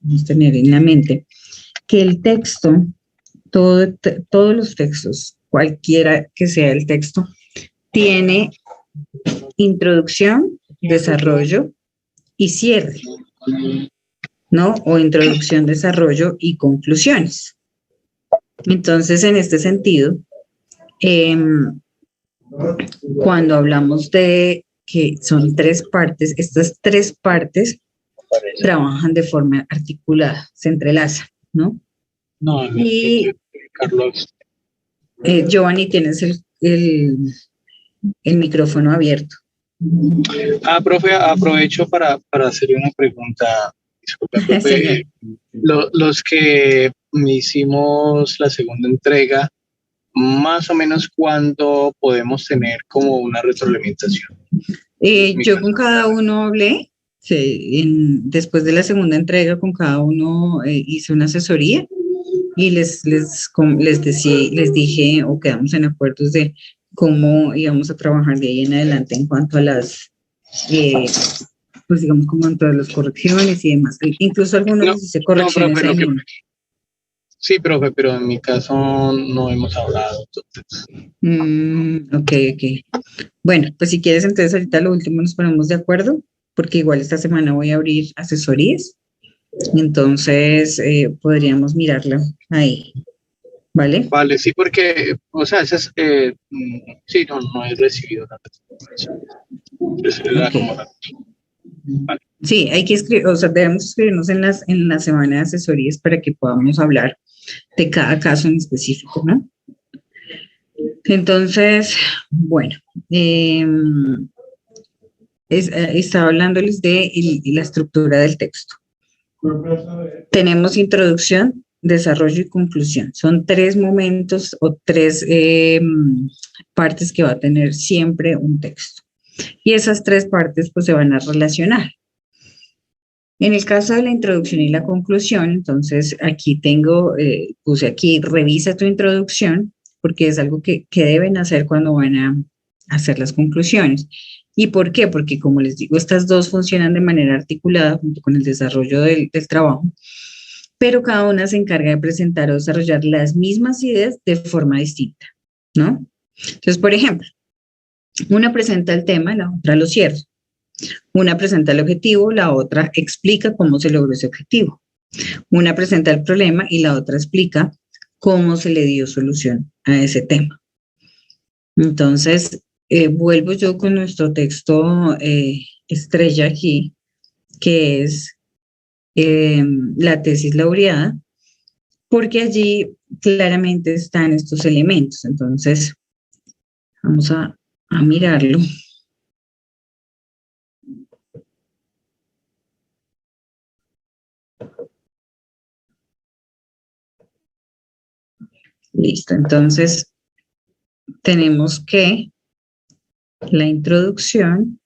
Vamos a tener en la mente que el texto, todos los textos, cualquiera que sea el texto, tiene introducción, desarrollo y cierre, ¿no? O introducción, desarrollo y conclusiones. Entonces, en este sentido, cuando hablamos de que son tres partes, estas tres partes trabajan de forma articulada, se entrelazan, ¿no? No, Y Carlos. Giovanni, tienes el micrófono abierto. Profe, aprovecho para hacerle una pregunta. Disculpe, profe. Los que hicimos la segunda entrega, más o menos ¿cuándo podemos tener como una retroalimentación? Yo con cada uno hablé, después de la segunda entrega con cada uno hice una asesoría y les dije o quedamos en acuerdos de cómo íbamos a trabajar de ahí en adelante en cuanto a las, pues digamos como en todas las correcciones y demás. Incluso algunos les hice correcciones profe, ahí mismo. Sí, profe, pero en mi caso no hemos hablado. Ok. Bueno, pues si quieres, entonces ahorita lo último nos ponemos de acuerdo, porque igual esta semana voy a abrir asesorías, entonces podríamos mirarla ahí, ¿vale? Vale, sí, porque, o sea, esas, sí, no he recibido nada. Okay. Vale. Sí, hay que escribir, o sea, debemos escribirnos en la semana de asesorías para que podamos hablar de cada caso en específico, ¿no? Entonces, bueno, estaba hablándoles de la estructura del texto. Tenemos introducción, desarrollo y conclusión. Son tres momentos o tres partes que va a tener siempre un texto. Y esas tres partes pues se van a relacionar. En el caso de la introducción y la conclusión, entonces aquí puse aquí, revisa tu introducción, porque es algo que deben hacer cuando van a hacer las conclusiones. ¿Y por qué? Porque como les digo, estas dos funcionan de manera articulada junto con el desarrollo del trabajo, pero cada una se encarga de presentar o desarrollar las mismas ideas de forma distinta, ¿no? Entonces, por ejemplo, una presenta el tema, la otra lo cierra. Una presenta el objetivo, la otra explica cómo se logró ese objetivo. Una presenta el problema y la otra explica cómo se le dio solución a ese tema. Entonces, vuelvo yo con nuestro texto estrella aquí, que es la tesis laureada, porque allí claramente están estos elementos. Entonces, vamos a mirarlo. Listo, entonces tenemos que la introducción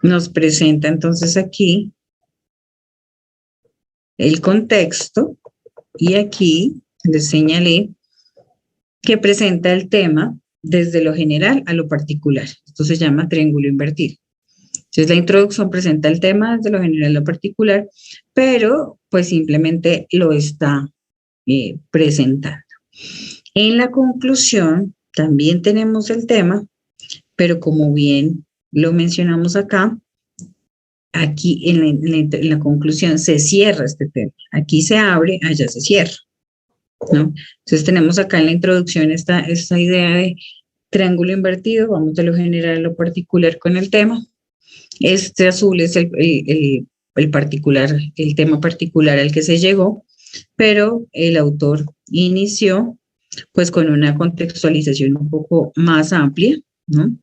nos presenta entonces aquí el contexto y aquí les señalé que presenta el tema desde lo general a lo particular. Esto se llama triángulo invertido. Entonces la introducción presenta el tema desde lo general a lo particular, pero pues simplemente lo está presentando. En la conclusión también tenemos el tema, pero como bien lo mencionamos acá, aquí en la conclusión se cierra este tema. Aquí se abre, allá se cierra, ¿no? Entonces tenemos acá en la introducción esta idea de triángulo invertido, vamos de lo general a lo particular con el tema. Este azul es el particular, el tema particular al que se llegó, pero el autor inició pues con una contextualización un poco más amplia, ¿no?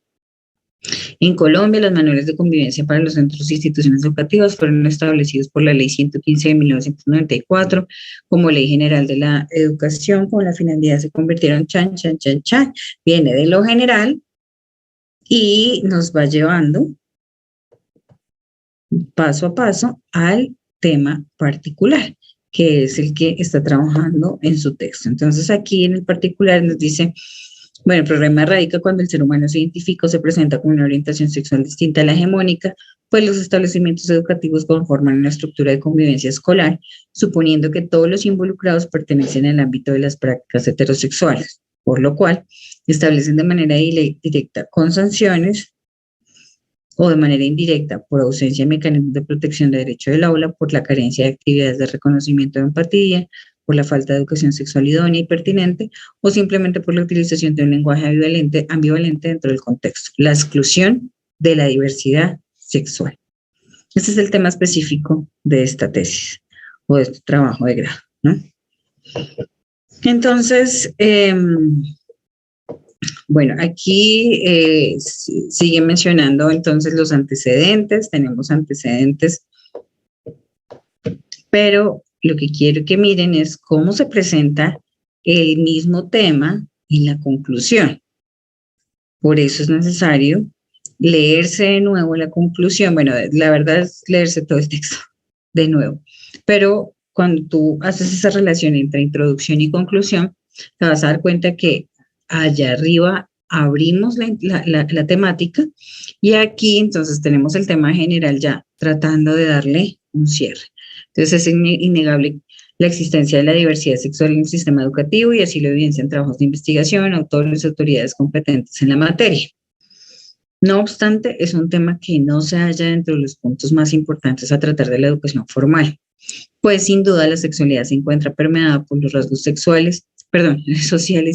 En Colombia, los manuales de convivencia para los centros e instituciones educativas fueron establecidos por la Ley 115 de 1994 como Ley General de la Educación, con la finalidad se convirtieron viene de lo general y nos va llevando paso a paso al tema particular, que es el que está trabajando en su texto. Entonces aquí en el particular nos dice Bueno, el problema radica cuando el ser humano se identifica o se presenta con una orientación sexual distinta a la hegemónica, pues los establecimientos educativos conforman una estructura de convivencia escolar, suponiendo que todos los involucrados pertenecen al ámbito de las prácticas heterosexuales, por lo cual establecen de manera directa con sanciones o de manera indirecta por ausencia de mecanismos de protección de derecho del aula, por la carencia de actividades de reconocimiento de empatía, por la falta de educación sexual idónea y pertinente, o simplemente por la utilización de un lenguaje ambivalente dentro del contexto, la exclusión de la diversidad sexual. Este es el tema específico de esta tesis o de este trabajo de grado, ¿no? Entonces, bueno, aquí sigue mencionando entonces los antecedentes, tenemos antecedentes, pero lo que quiero que miren es cómo se presenta el mismo tema en la conclusión. Por eso es necesario leerse de nuevo la conclusión. Bueno, la verdad es leerse todo el texto de nuevo, pero cuando tú haces esa relación entre introducción y conclusión, te vas a dar cuenta que allá arriba abrimos la temática y aquí entonces tenemos el tema general ya tratando de darle un cierre. Entonces es innegable la existencia de la diversidad sexual en el sistema educativo y así lo evidencian trabajos de investigación, autores y autoridades competentes en la materia. No obstante, es un tema que no se halla entre los puntos más importantes a tratar de la educación formal, pues sin duda la sexualidad se encuentra permeada por los rasgos sociales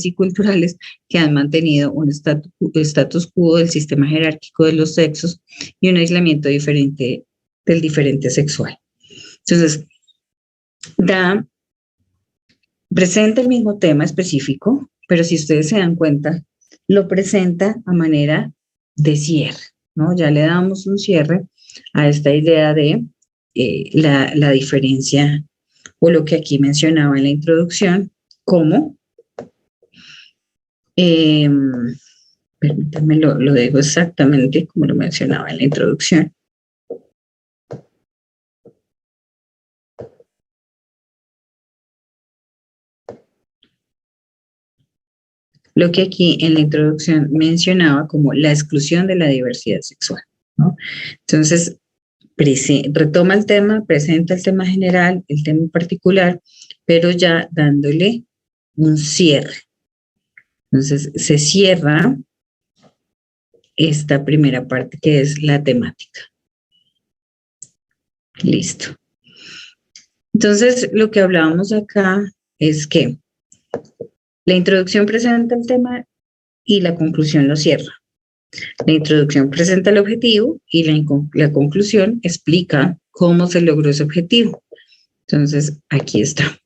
y culturales que han mantenido un status quo del sistema jerárquico de los sexos y un aislamiento diferente del diferente sexual. Entonces, presenta el mismo tema específico, pero si ustedes se dan cuenta, lo presenta a manera de cierre, ¿no? Ya le damos un cierre a esta idea de la diferencia o lo que aquí mencionaba en la introducción, como, permítanme, lo dejo exactamente como lo mencionaba en la introducción. Lo que aquí en la introducción mencionaba como la exclusión de la diversidad sexual, ¿no? Entonces, retoma el tema, presenta el tema general, el tema en particular, pero ya dándole un cierre. Entonces, se cierra esta primera parte que es la temática. Listo. Entonces, lo que hablábamos acá es que la introducción presenta el tema y la conclusión lo cierra. La introducción presenta el objetivo y la conclusión explica cómo se logró ese objetivo. Entonces, aquí está,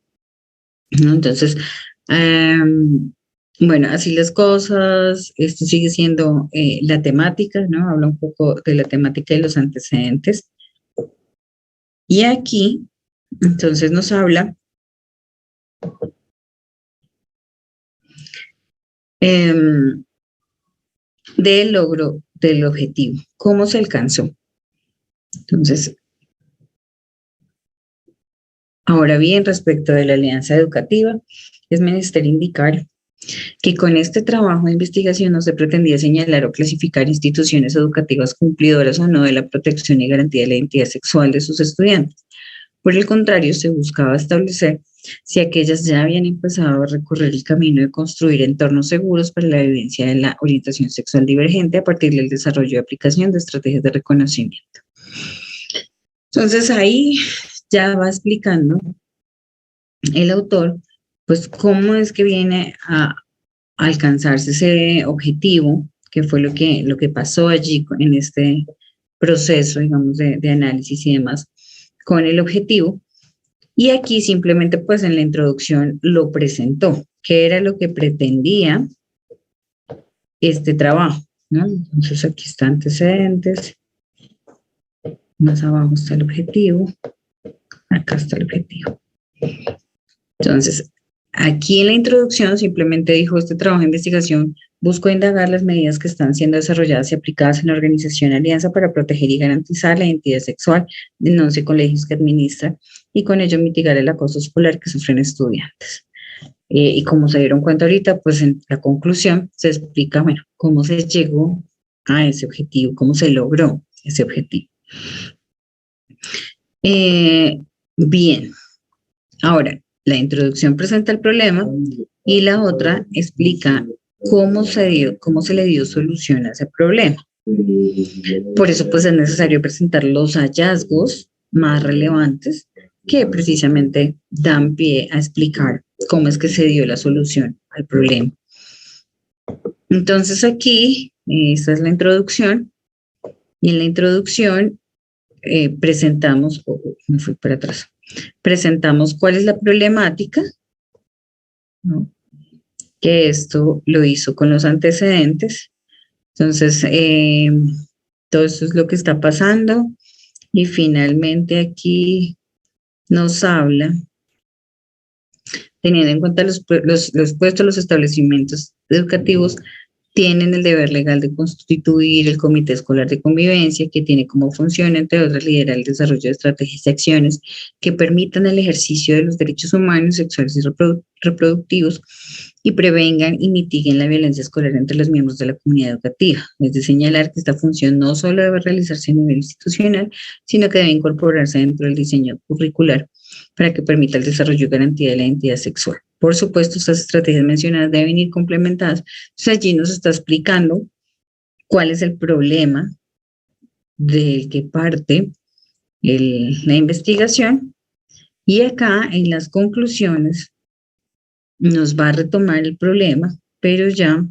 ¿no? Entonces, bueno, así las cosas, esto sigue siendo la temática, ¿no? Habla un poco de la temática de los antecedentes. Y aquí, entonces nos habla del logro del objetivo, cómo se alcanzó. Entonces, ahora bien, respecto de la alianza educativa, es menester indicar que con este trabajo de investigación no se pretendía señalar o clasificar instituciones educativas cumplidoras o no de la protección y garantía de la identidad sexual de sus estudiantes. Por el contrario, se buscaba establecer si aquellas ya habían empezado a recorrer el camino de construir entornos seguros para la vivencia de la orientación sexual divergente a partir del desarrollo y aplicación de estrategias de reconocimiento. Entonces ahí ya va explicando el autor, pues cómo es que viene a alcanzarse ese objetivo, que fue lo que pasó allí en este proceso, digamos, de análisis y demás, con el objetivo. Y aquí simplemente, pues en la introducción lo presentó, que era lo que pretendía este trabajo, ¿no? Entonces aquí está antecedentes, más abajo está el objetivo, acá está el objetivo. Entonces, aquí en la introducción simplemente dijo, este trabajo de investigación buscó indagar las medidas que están siendo desarrolladas y aplicadas en la organización Alianza para proteger y garantizar la identidad sexual de 11 colegios que administra y con ello mitigar el acoso escolar que sufren estudiantes. Y como se dieron cuenta ahorita, pues en la conclusión se explica, bueno, cómo se llegó a ese objetivo, cómo se logró ese objetivo. Bien, ahora, la introducción presenta el problema y la otra explica cómo se le dio solución a ese problema. Por eso, pues es necesario presentar los hallazgos más relevantes que precisamente dan pie a explicar cómo es que se dio la solución al problema. Entonces aquí, esta es la introducción, y en la introducción presentamos cuál es la problemática, ¿no? Que esto lo hizo con los antecedentes. Entonces, todo esto es lo que está pasando, y finalmente aquí nos habla, teniendo en cuenta los puestos, los establecimientos educativos tienen el deber legal de constituir el Comité Escolar de Convivencia, que tiene como función, entre otras, liderar el desarrollo de estrategias y acciones que permitan el ejercicio de los derechos humanos, sexuales y reproductivos, y prevengan y mitiguen la violencia escolar entre los miembros de la comunidad educativa. Es de señalar que esta función no solo debe realizarse a nivel institucional, sino que debe incorporarse dentro del diseño curricular para que permita el desarrollo y garantía de la identidad sexual. Por supuesto, estas estrategias mencionadas deben ir complementadas. Entonces, allí nos está explicando cuál es el problema del que parte la investigación, y acá en las conclusiones nos va a retomar el problema, pero ya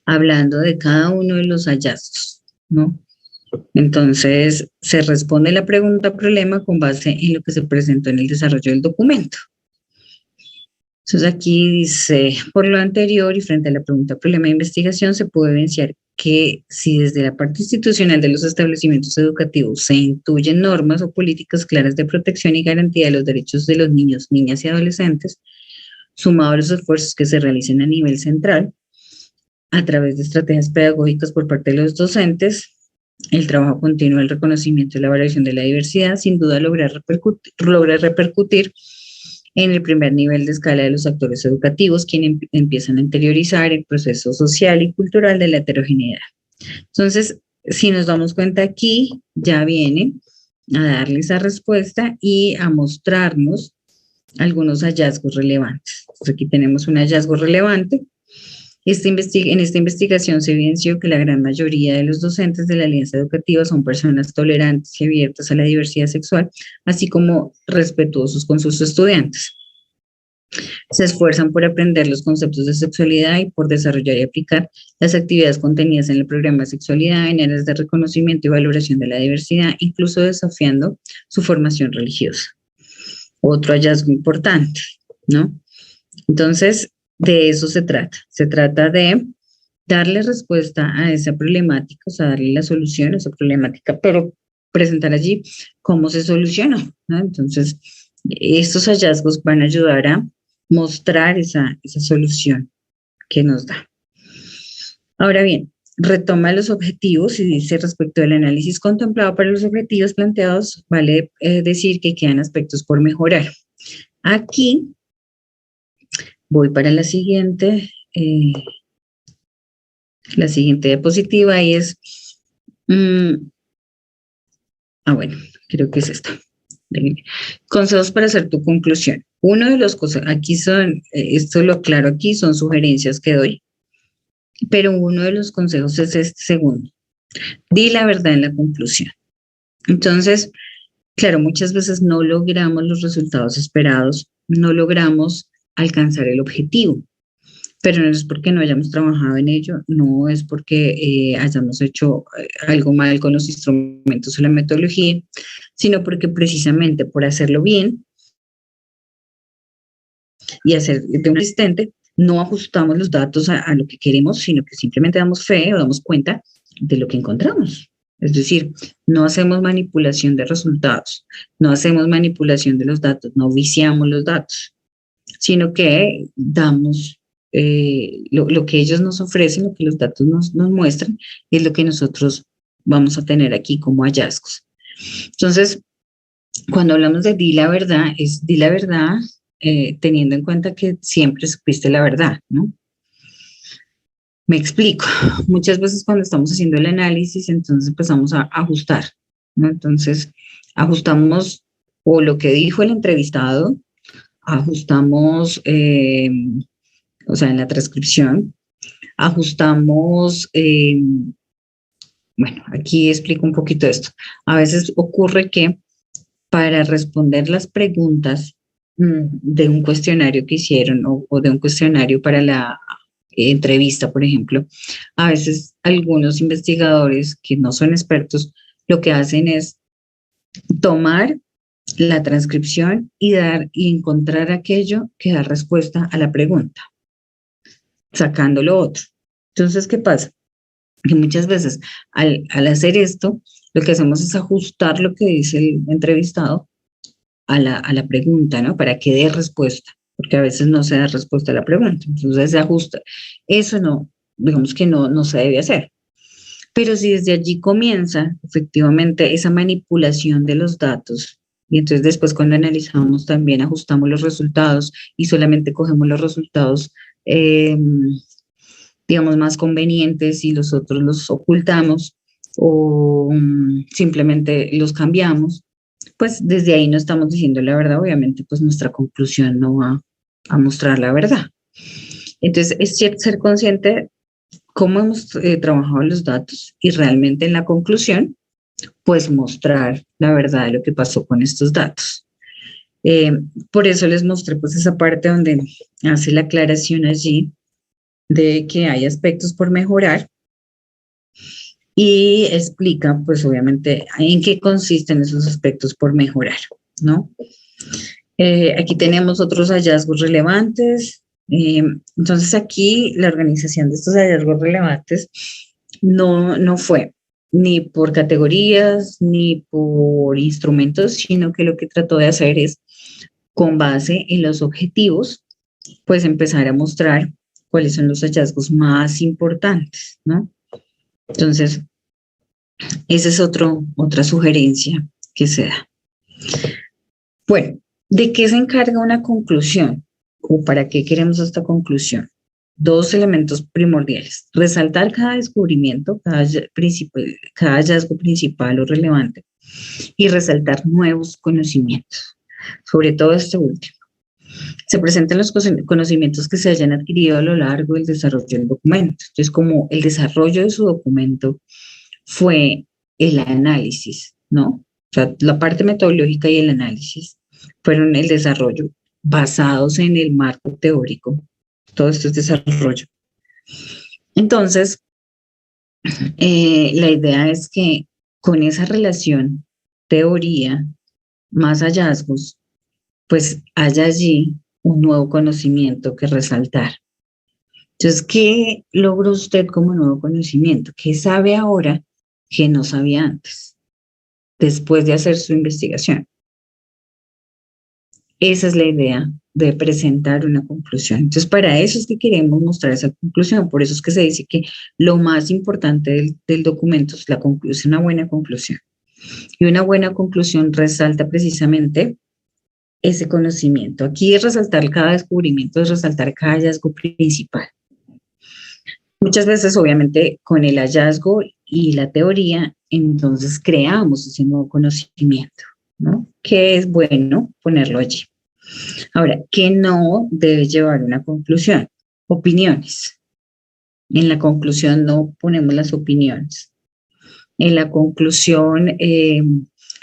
hablando de cada uno de los hallazgos, ¿no? Entonces, se responde la pregunta problema con base en lo que se presentó en el desarrollo del documento. Entonces, aquí dice, por lo anterior y frente a la pregunta problema de investigación, se puede evidenciar que si desde la parte institucional de los establecimientos educativos se intuyen normas o políticas claras de protección y garantía de los derechos de los niños, niñas y adolescentes, sumado a los esfuerzos que se realicen a nivel central, a través de estrategias pedagógicas por parte de los docentes, el trabajo continuo, el reconocimiento y la valoración de la diversidad, sin duda logra repercutir en el primer nivel de escala de los actores educativos, quienes empiezan a interiorizar el proceso social y cultural de la heterogeneidad. Entonces, si nos damos cuenta aquí, ya viene a darle esa respuesta y a mostrarnos algunos hallazgos relevantes. Entonces, aquí tenemos un hallazgo relevante. En esta investigación se evidenció que la gran mayoría de los docentes de la Alianza Educativa son personas tolerantes y abiertas a la diversidad sexual, así como respetuosos con sus estudiantes. Se esfuerzan por aprender los conceptos de sexualidad y por desarrollar y aplicar las actividades contenidas en el programa de sexualidad en áreas de reconocimiento y valoración de la diversidad, incluso desafiando su formación religiosa. Otro hallazgo importante, ¿no? Entonces, de eso se trata de darle respuesta a esa problemática, o sea, darle la solución a esa problemática, pero presentar allí cómo se soluciona, ¿no? Entonces, estos hallazgos van a ayudar a mostrar esa solución que nos da. Ahora bien, retoma los objetivos y dice: respecto del análisis contemplado para los objetivos planteados, vale decir que quedan aspectos por mejorar. Aquí voy para la siguiente diapositiva, y es, bueno, creo que es esta. Consejos para hacer tu conclusión. Uno de los consejos, aquí son, esto lo aclaro aquí, son sugerencias que doy, pero uno de los consejos es este segundo: di la verdad en la conclusión. Entonces, claro, muchas veces no logramos los resultados esperados, no logramos alcanzar el objetivo, pero no es porque no hayamos trabajado en ello, no es porque hayamos hecho algo mal con los instrumentos o la metodología, sino porque precisamente por hacerlo bien y hacer de un asistente, no ajustamos los datos a lo que queremos, sino que simplemente damos fe o damos cuenta de lo que encontramos. Es decir, no hacemos manipulación de resultados, no hacemos manipulación de los datos, no viciamos los datos, sino que damos lo que ellos nos ofrecen, lo que los datos nos muestran, es lo que nosotros vamos a tener aquí como hallazgos. Entonces, cuando hablamos de di la verdad, es di la verdad teniendo en cuenta que siempre supiste la verdad, ¿no? Me explico. Muchas veces cuando estamos haciendo el análisis, entonces empezamos a ajustar, ¿no? Entonces, ajustamos o lo que dijo el entrevistado, ajustamos, o sea, en la transcripción, ajustamos, bueno, aquí explico un poquito esto. A veces ocurre que para responder las preguntas de un cuestionario que hicieron o de un cuestionario para la entrevista, por ejemplo, a veces algunos investigadores que no son expertos lo que hacen es tomar la transcripción y encontrar aquello que da respuesta a la pregunta, sacando lo otro. Entonces, ¿qué pasa? Que muchas veces al hacer esto, lo que hacemos es ajustar lo que dice el entrevistado a la pregunta, ¿no? Para que dé respuesta, porque a veces no se da respuesta a la pregunta, entonces se ajusta. Eso no, digamos que no se debe hacer. Pero si desde allí comienza efectivamente esa manipulación de los datos, y entonces después cuando analizamos también ajustamos los resultados y solamente cogemos los resultados, digamos, más convenientes y los otros los ocultamos o simplemente los cambiamos, pues desde ahí no estamos diciendo la verdad, obviamente pues nuestra conclusión no va a mostrar la verdad. Entonces es ser consciente cómo hemos trabajado los datos y realmente en la conclusión, pues mostrar la verdad de lo que pasó con estos datos. Por eso les mostré pues esa parte donde hace la aclaración allí de que hay aspectos por mejorar y explica pues obviamente en qué consisten esos aspectos por mejorar, ¿no? Aquí tenemos otros hallazgos relevantes. Entonces aquí la organización de estos hallazgos relevantes no fue ni por categorías ni por instrumentos, sino que lo que trató de hacer es, con base en los objetivos, pues empezar a mostrar cuáles son los hallazgos más importantes, ¿no? Entonces, esa es otra sugerencia que se da. Bueno, ¿de qué se encarga una conclusión? ¿O para qué queremos esta conclusión? Dos elementos primordiales. Resaltar cada descubrimiento, cada hallazgo principal o relevante y resaltar nuevos conocimientos, sobre todo este último. Se presentan los conocimientos que se hayan adquirido a lo largo del desarrollo del documento. Entonces, como el desarrollo de su documento fue el análisis, ¿no? O sea, la parte metodológica y el análisis fueron el desarrollo basados en el marco teórico. Todo esto es desarrollo. Entonces, la idea es que con esa relación teoría más hallazgos, pues haya allí un nuevo conocimiento que resaltar. Entonces, ¿qué logró usted como nuevo conocimiento? ¿Qué sabe ahora que no sabía antes, después de hacer su investigación? Esa es la idea de presentar una conclusión. Entonces, para eso es que queremos mostrar esa conclusión. Por eso es que se dice que lo más importante del documento es la conclusión, una buena conclusión. Y una buena conclusión resalta precisamente ese conocimiento. Aquí es resaltar cada descubrimiento, es resaltar cada hallazgo principal. Muchas veces, obviamente, con el hallazgo y la teoría, entonces creamos ese nuevo conocimiento, ¿no? Que es bueno ponerlo allí. Ahora, ¿qué no debe llevar una conclusión? Opiniones. En la conclusión no ponemos las opiniones. En la conclusión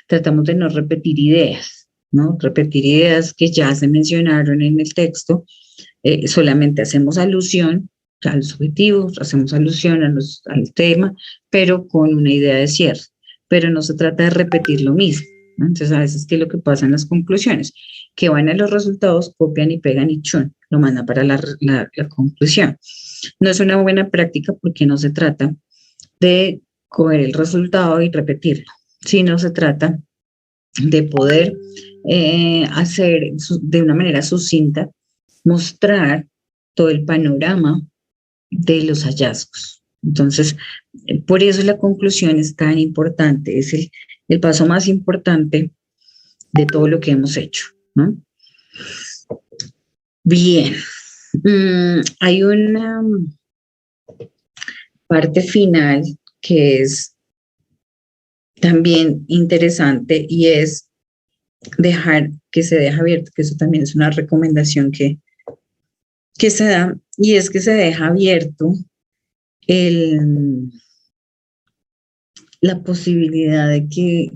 tratamos de no repetir ideas, ¿no? Repetir ideas que ya se mencionaron en el texto, solamente hacemos alusión a los objetivos, hacemos alusión al tema, pero con una idea de cierre. Pero no se trata de repetir lo mismo, ¿no? Entonces, a veces, ¿qué es lo que pasa en las conclusiones? Que van a los resultados, copian y pegan y chun, lo mandan para la conclusión. No es una buena práctica porque no se trata de coger el resultado y repetirlo, sino se trata de poder hacer de una manera sucinta, mostrar todo el panorama de los hallazgos. Entonces, por eso la conclusión es tan importante, es el paso más importante de todo lo que hemos hecho, ¿no? Bien. Hay una parte final que es también interesante y es dejar que se deje abierto, que eso también es una recomendación que se da, y es que se deja abierto la posibilidad de que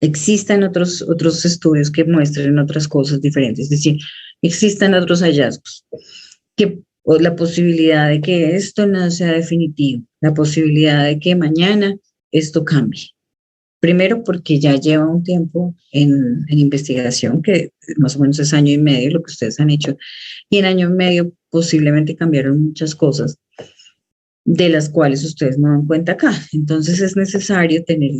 existan otros estudios que muestren otras cosas diferentes, es decir, existan otros hallazgos, o la posibilidad de que esto no sea definitivo, la posibilidad de que mañana esto cambie. Primero porque ya lleva un tiempo en investigación, que más o menos es año y medio lo que ustedes han hecho, y en año y medio posiblemente cambiaron muchas cosas de las cuales ustedes no dan cuenta acá. Entonces es necesario tener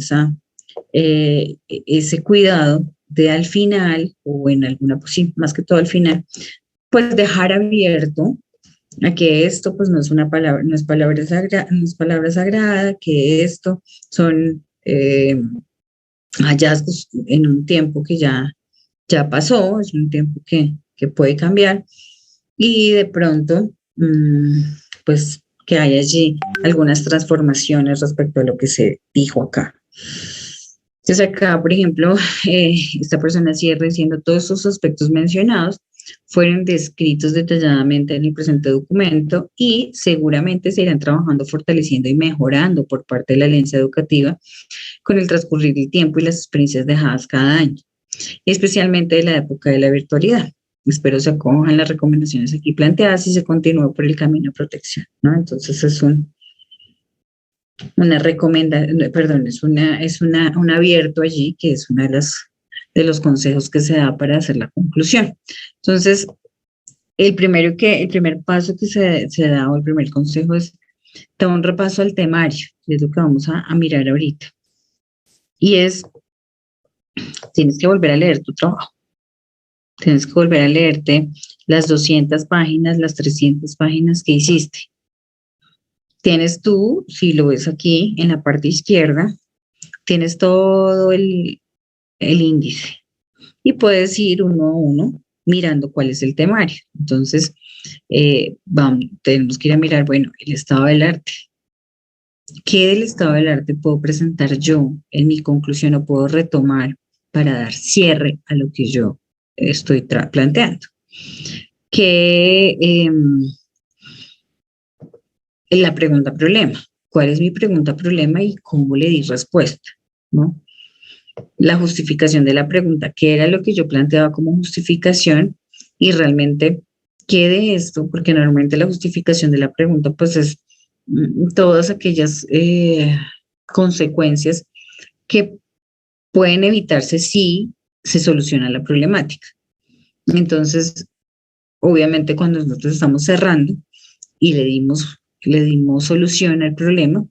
ese cuidado de al final, o en alguna, pues sí, más que todo al final, pues dejar abierto a que esto pues no es una palabra, no es palabra sagrada, no es palabra sagrada, que esto son hallazgos en un tiempo que ya pasó, es un tiempo que puede cambiar, y de pronto pues que hay allí algunas transformaciones respecto a lo que se dijo acá. Entonces acá, por ejemplo, esta persona cierra diciendo todos estos aspectos mencionados fueron descritos detalladamente en el presente documento y seguramente se irán trabajando, fortaleciendo y mejorando por parte de la alianza educativa con el transcurrir del tiempo y las experiencias dejadas cada año, especialmente de la época de la virtualidad. Espero se acojan las recomendaciones aquí planteadas y se continúe por el camino de protección, ¿no? Entonces es una recomendación, perdón, un abierto allí, que es una de los consejos que se da para hacer la conclusión. Entonces, el primer paso que se da, o el primer consejo, es dar un repaso al temario, que es lo que vamos a mirar ahorita. Y tienes que volver a leer tu trabajo. Tienes que volver a leerte las 200 páginas, las 300 páginas que hiciste. Tienes tú, si lo ves aquí en la parte izquierda, tienes todo el índice y puedes ir uno a uno mirando cuál es el temario. Entonces, tenemos que ir a mirar, bueno, el estado del arte. ¿Qué del estado del arte puedo presentar yo en mi conclusión o puedo retomar para dar cierre a lo que yo estoy planteando? La pregunta problema. ¿Cuál es mi pregunta problema y cómo le di respuesta? ¿No? La justificación de la pregunta, ¿qué era lo que yo planteaba como justificación? Y realmente, ¿qué de esto? Porque normalmente la justificación de la pregunta, pues es todas aquellas consecuencias que pueden evitarse si se soluciona la problemática. Entonces, obviamente, cuando nosotros estamos cerrando y le dimos solución al problema,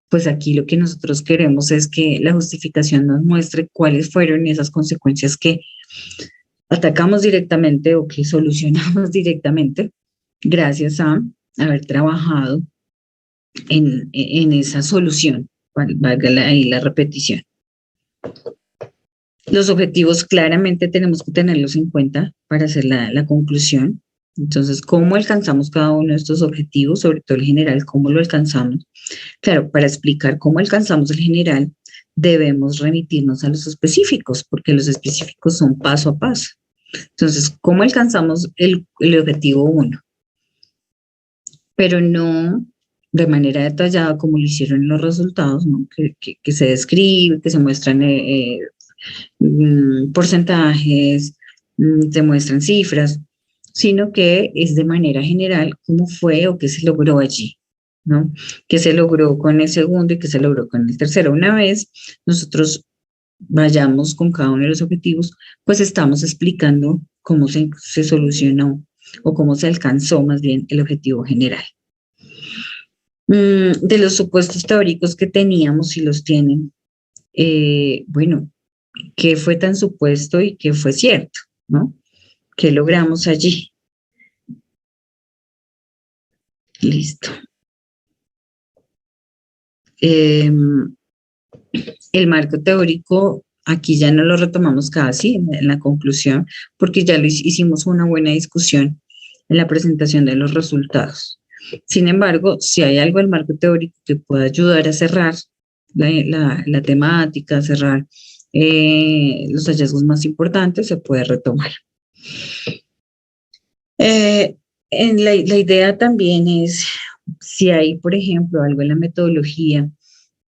pues aquí lo que nosotros queremos es que la justificación nos muestre cuáles fueron esas consecuencias que atacamos directamente o que solucionamos directamente gracias a haber trabajado en esa solución, valga ahí la repetición. Los objetivos claramente tenemos que tenerlos en cuenta para hacer la conclusión. Entonces, ¿cómo alcanzamos cada uno de estos objetivos? Sobre todo el general, ¿cómo lo alcanzamos? Claro, para explicar cómo alcanzamos el general, debemos remitirnos a los específicos, porque los específicos son paso a paso. Entonces, ¿cómo alcanzamos el objetivo 1? Pero no de manera detallada como lo hicieron en los resultados, ¿no? Que se describe, que se muestran porcentajes, se muestran cifras, sino que es de manera general cómo fue o qué se logró allí, ¿no? ¿Qué se logró con el segundo y qué se logró con el tercero? Una vez nosotros vayamos con cada uno de los objetivos, pues estamos explicando cómo se solucionó o cómo se alcanzó más bien el objetivo general. De los supuestos teóricos que teníamos, si los tienen, bueno, ¿qué fue tan supuesto y qué fue cierto? ¿No? ¿Qué logramos allí? Listo. El marco teórico aquí ya no lo retomamos casi en la conclusión, porque ya hicimos una buena discusión en la presentación de los resultados. Sin embargo, si hay algo del marco teórico que pueda ayudar a cerrar la temática, cerrar los hallazgos más importantes, se puede retomar. La idea también es, si hay, por ejemplo, algo en la metodología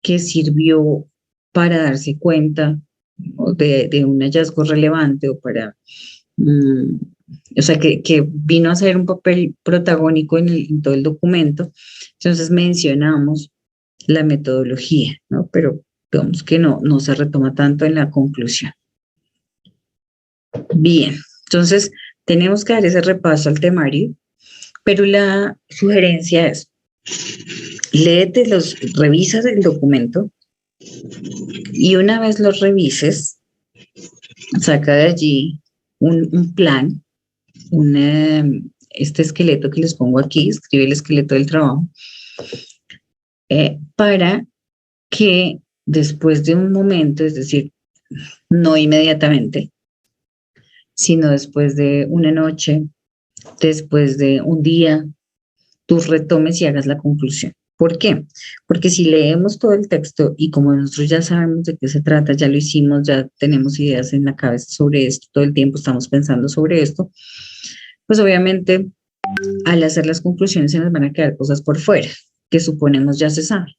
que sirvió para darse cuenta de un hallazgo relevante o para, o sea, que vino a ser un papel protagónico en todo el documento, entonces mencionamos la metodología, ¿no? Pero digamos que no se retoma tanto en la conclusión. Bien, entonces tenemos que dar ese repaso al temario, pero la sugerencia es, revisas el documento y una vez los revises, saca de allí un plan, este esqueleto que les pongo aquí, escribe el esqueleto del trabajo, para que después de un momento, es decir, no inmediatamente, sino después de una noche, después de un día, tú retomes y hagas la conclusión. ¿Por qué? Porque si leemos todo el texto y como nosotros ya sabemos de qué se trata, ya lo hicimos, ya tenemos ideas en la cabeza sobre esto, todo el tiempo estamos pensando sobre esto, pues obviamente al hacer las conclusiones se nos van a quedar cosas por fuera, que suponemos ya se sabe.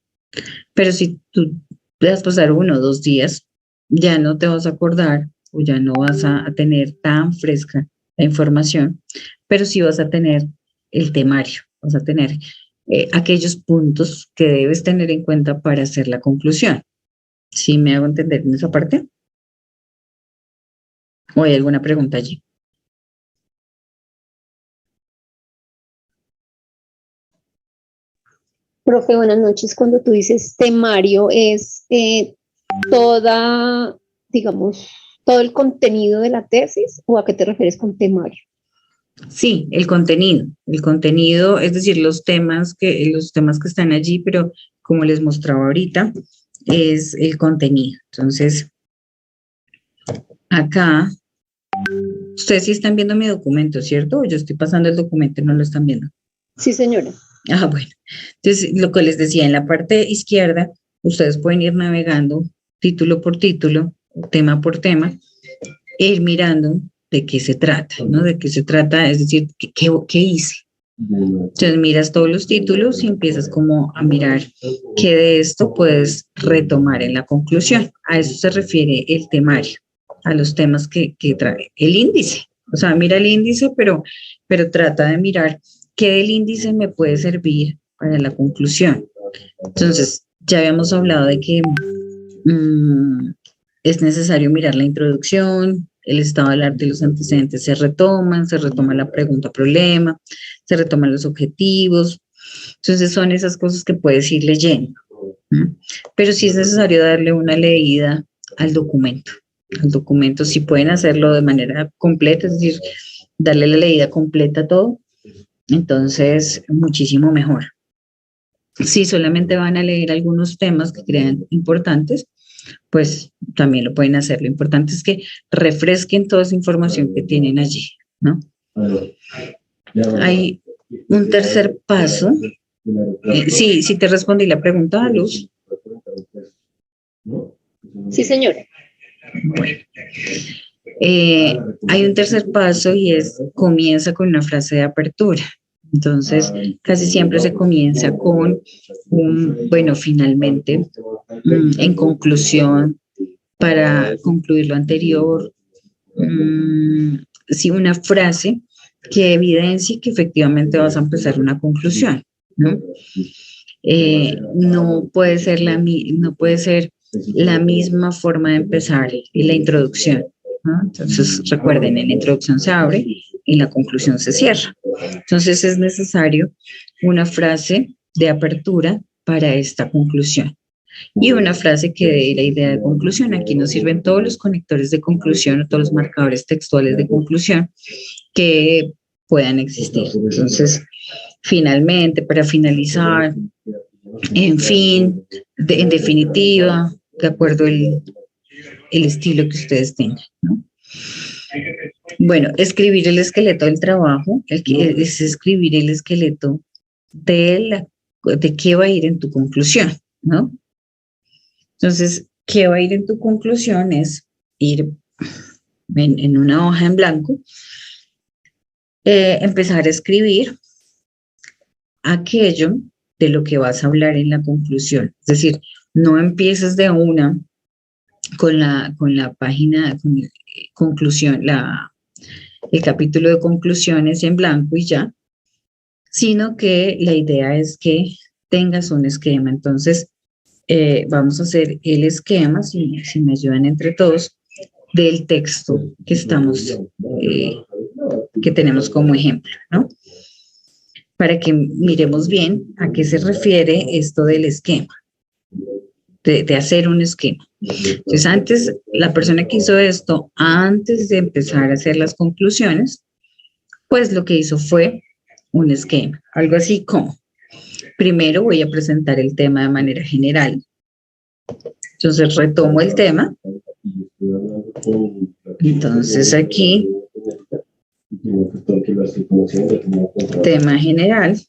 Pero si tú puedes pasar 1 o 2 días, ya no te vas a acordar o ya no vas a tener tan fresca la información, pero sí vas a tener el temario, vas a tener aquellos puntos que debes tener en cuenta para hacer la conclusión. ¿Sí me hago entender en esa parte? ¿O hay alguna pregunta allí? Profe, buenas noches. Cuando tú dices temario, ¿es digamos, todo el contenido de la tesis o a qué te refieres con temario? Sí, el contenido, es decir, los temas que están allí, pero como les mostraba ahorita, es el contenido. Entonces, acá, ustedes sí están viendo mi documento, ¿cierto? Yo estoy pasando el documento y no lo están viendo. Sí, señora. Ah, bueno. Entonces, lo que les decía, en la parte izquierda, ustedes pueden ir navegando título por título, tema por tema, e ir mirando de qué se trata, ¿no? De qué se trata, es decir, ¿qué hice? Entonces miras todos los títulos y empiezas como a mirar qué de esto puedes retomar en la conclusión. A eso se refiere el temario, a los temas que trae el índice. O sea, mira el índice, pero trata de mirar qué del índice me puede servir para la conclusión. Entonces, ya habíamos hablado de que es necesario mirar la introducción, el estado del arte y los antecedentes se retoma la pregunta-problema, se retoman los objetivos. Entonces son esas cosas que puedes ir leyendo. Pero sí es necesario darle una leída al documento. Al documento sí pueden hacerlo de manera completa, es decir, darle la leída completa a todo, entonces muchísimo mejor. Si solamente van a leer algunos temas que crean importantes, pues también lo pueden hacer. Lo importante es que refresquen toda esa información que tienen allí, ¿no? Hay un tercer paso. Sí, te respondí la pregunta, Luz. Sí, señora. Bueno. Hay un tercer paso y comienza con una frase de apertura. Entonces, casi siempre se comienza con bueno, finalmente, en conclusión, para concluir lo anterior, sí, una frase que evidencie que efectivamente vas a empezar una conclusión, ¿no? No puede ser la misma forma de empezar la introducción, ¿no? Entonces, recuerden, en la introducción se abre y en la conclusión se cierra. Entonces, es necesario una frase de apertura para esta conclusión. Y una frase que dé la idea de conclusión. Aquí nos sirven todos los conectores de conclusión o todos los marcadores textuales de conclusión que puedan existir. Entonces, finalmente, para finalizar, en fin, en definitiva, de acuerdo el estilo que ustedes tengan, ¿no? Bueno, escribir el esqueleto del trabajo, es escribir el esqueleto de qué va a ir en tu conclusión, ¿no? Entonces, ¿qué va a ir en tu conclusión? Es ir en una hoja en blanco, empezar a escribir aquello de lo que vas a hablar en la conclusión. Es decir, no empieces de una con la página, con la conclusión, el capítulo de conclusiones en blanco y ya, sino que la idea es que tengas un esquema. Entonces, vamos a hacer el esquema, si me ayudan entre todos, del texto que que tenemos como ejemplo, ¿no? Para que miremos bien a qué se refiere esto del esquema, de hacer un esquema. Entonces, antes, la persona que hizo esto, antes de empezar a hacer las conclusiones, pues lo que hizo fue un esquema, algo así como, primero voy a presentar el tema de manera general. Entonces, retomo el tema. Entonces, aquí, tema general.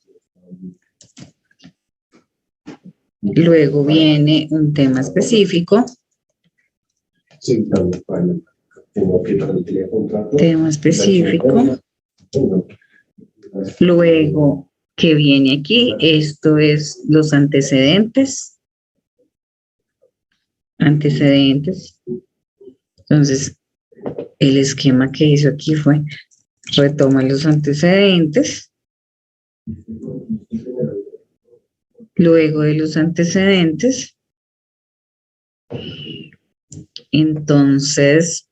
Luego viene un tema específico. Tema específico. Luego, ¿qué viene aquí? Esto es los antecedentes. Antecedentes. Entonces, el esquema que hizo aquí fue retoma los antecedentes. Luego de los antecedentes, entonces,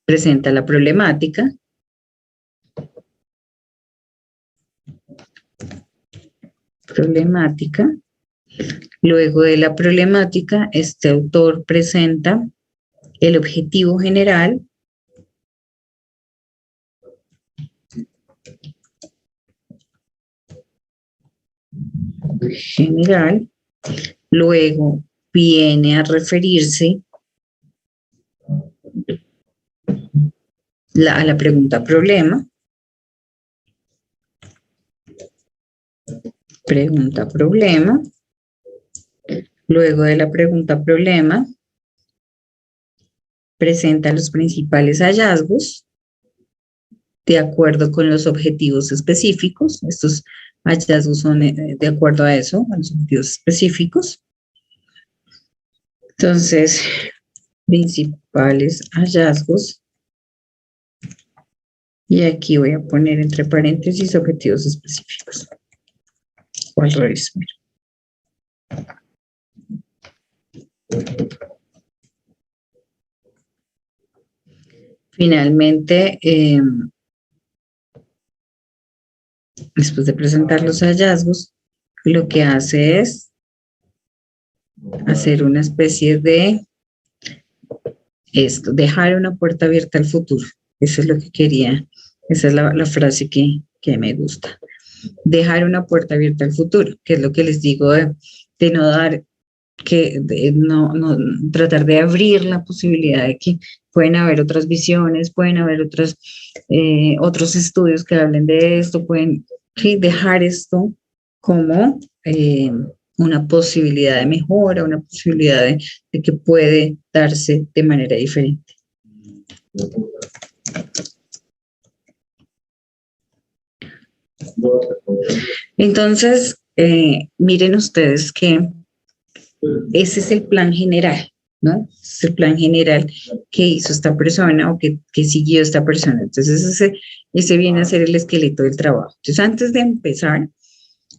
presenta la problemática. Problemática. Luego de la problemática, este autor presenta el objetivo general. Luego viene a referirse a la pregunta problema. Pregunta problema. Luego de la pregunta problema, presenta los principales hallazgos de acuerdo con los objetivos específicos. Estos hallazgos son de acuerdo a eso, a los objetivos específicos. Entonces, principales hallazgos. Y aquí voy a poner entre paréntesis objetivos específicos. O al revés. Finalmente, después de presentar los hallazgos, lo que hace es hacer una especie de esto, dejar una puerta abierta al futuro. Eso es lo que quería, esa es la frase que me gusta. Dejar una puerta abierta al futuro, que es lo que les digo de no dar, no tratar de abrir la posibilidad de que pueden haber otras visiones, pueden haber otros estudios que hablen de esto, pueden dejar esto como una posibilidad de mejora, una posibilidad de que puede darse de manera diferente. Entonces, miren ustedes que ese es el plan general, ¿no? Es el plan general que hizo esta persona o que siguió esta persona. Entonces, ese viene a ser el esqueleto del trabajo. Entonces, antes de empezar,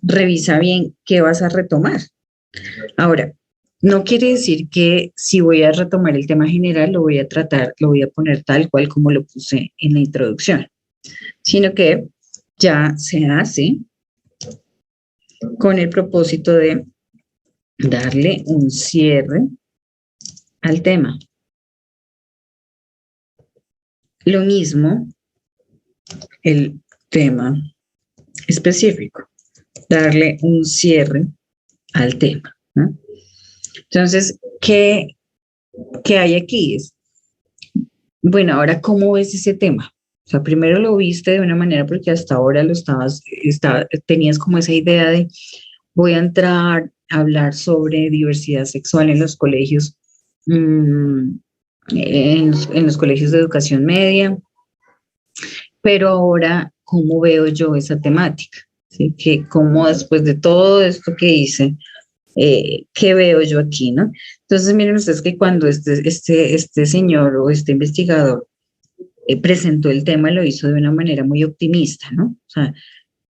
revisa bien qué vas a retomar. Ahora, no quiere decir que si voy a retomar el tema general, lo voy a poner tal cual como lo puse en la introducción, sino que ya se hace con el propósito de darle un cierre al tema. Lo mismo, el tema específico, darle un cierre al tema, ¿no? Entonces, ¿qué hay aquí? Bueno, ahora, ¿cómo ves ese tema? O sea, primero lo viste de una manera porque hasta ahora tenías como esa idea de voy a entrar a hablar sobre diversidad sexual en los colegios, en los colegios de educación media, pero ahora, ¿cómo veo yo esa temática? ¿Sí? Que cómo después de todo esto que hice, ¿qué veo yo aquí, no? Entonces, miren ustedes que cuando este señor o este investigador presentó el tema, lo hizo de una manera muy optimista, ¿no? O sea,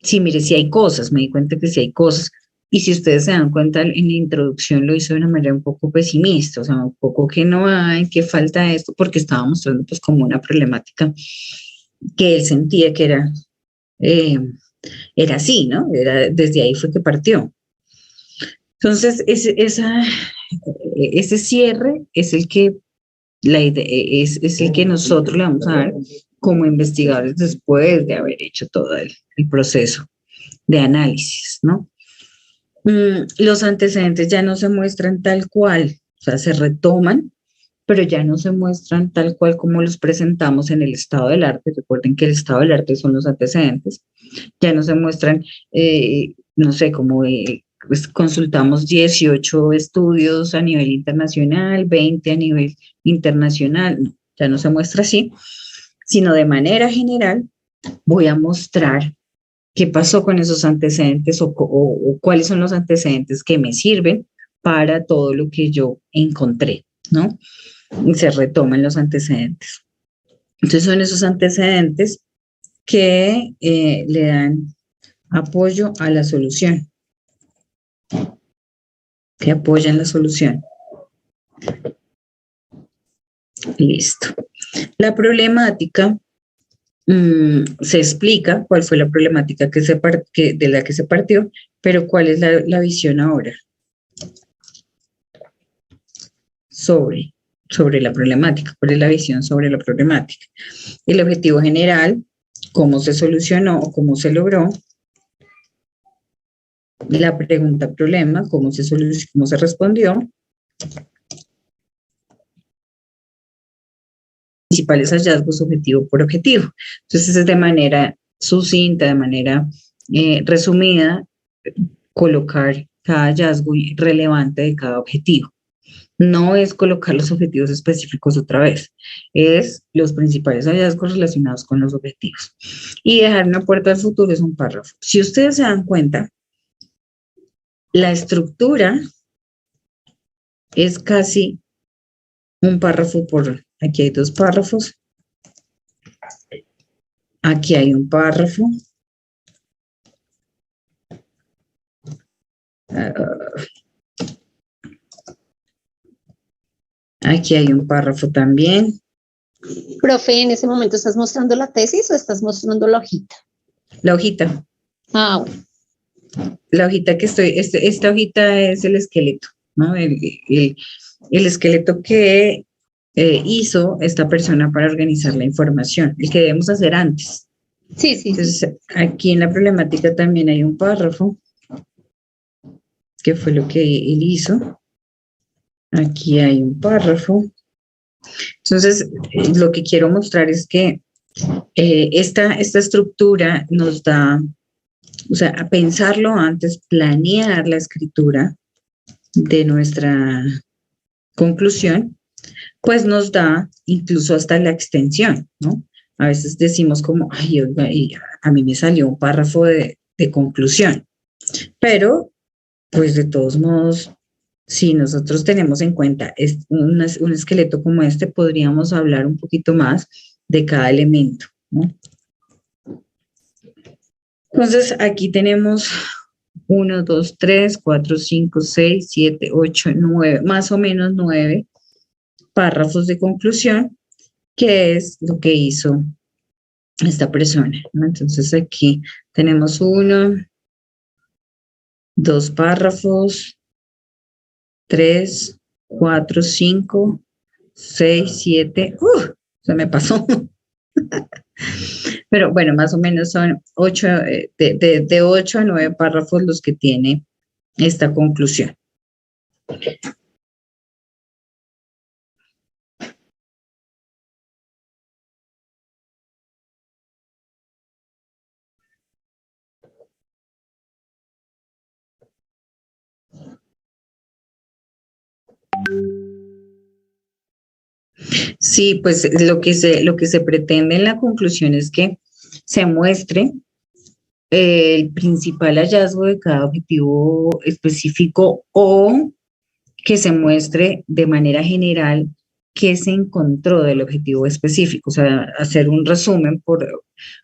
sí, mire, sí hay cosas, me di cuenta que sí hay cosas, y si ustedes se dan cuenta, en la introducción lo hizo de una manera un poco pesimista, o sea, un poco que no hay, que falta esto, porque estaba mostrando pues como una problemática que él sentía que era así, ¿no? Desde ahí fue que partió. Entonces, ese cierre es el que la idea es el que nosotros le vamos a dar como investigadores después de haber hecho todo el proceso de análisis, ¿no? Los antecedentes ya no se muestran tal cual, o sea, se retoman, pero ya no se muestran tal cual como los presentamos en el estado del arte. Recuerden que el estado del arte son los antecedentes. Ya no se muestran, no sé, como pues consultamos 18 estudios a nivel internacional, 20 a nivel internacional, no, ya no se muestra así, sino de manera general voy a mostrar qué pasó con esos antecedentes o cuáles son los antecedentes que me sirven para todo lo que yo encontré, ¿no? Y se retoman los antecedentes. Entonces son esos antecedentes que le dan apoyo a la solución, que apoyan la solución. Listo. La problemática se explica cuál fue la problemática de la que se partió, pero cuál es la visión ahora sobre la problemática, cuál es la visión sobre la problemática. El objetivo general, cómo se solucionó o cómo se logró. La pregunta problema, cómo se respondió. Principales hallazgos objetivo por objetivo. Entonces es de manera sucinta, de manera resumida, colocar cada hallazgo relevante de cada objetivo. No es colocar los objetivos específicos otra vez, es los principales hallazgos relacionados con los objetivos. Y dejar una puerta al futuro es un párrafo. Si ustedes se dan cuenta, la estructura es casi un párrafo por... Aquí hay dos párrafos. Aquí hay un párrafo. Aquí hay un párrafo también. Profe, ¿en ese momento estás mostrando la tesis o estás mostrando la hojita? La hojita. Ah, bueno. La hojita que esta hojita es el esqueleto, ¿no? El esqueleto que hizo esta persona para organizar la información, el que debemos hacer antes. Sí, sí. Entonces, aquí en la problemática también hay un párrafo, que fue lo que él hizo. Aquí hay un párrafo. Entonces, lo que quiero mostrar es que esta estructura nos da, o sea, a pensarlo antes, planear la escritura de nuestra conclusión, pues nos da incluso hasta la extensión, ¿no? A veces decimos como, ay, oiga, a mí me salió un párrafo de conclusión, pero pues de todos modos, si nosotros tenemos en cuenta un esqueleto como este, podríamos hablar un poquito más de cada elemento, ¿no? Entonces, aquí tenemos 1, 2, 3, 4, 5, 6, 7, 8, 9, más o menos 9 párrafos de conclusión, que es lo que hizo esta persona, ¿no? Entonces, aquí tenemos 1, 2 párrafos, 3, 4, 5, 6, 7, se me pasó. Pero bueno, más o menos son 8, de 8 a 9 párrafos los que tiene esta conclusión. Sí, pues lo que se pretende en la conclusión es que se muestre el principal hallazgo de cada objetivo específico o que se muestre de manera general qué se encontró del objetivo específico, o sea, hacer un resumen o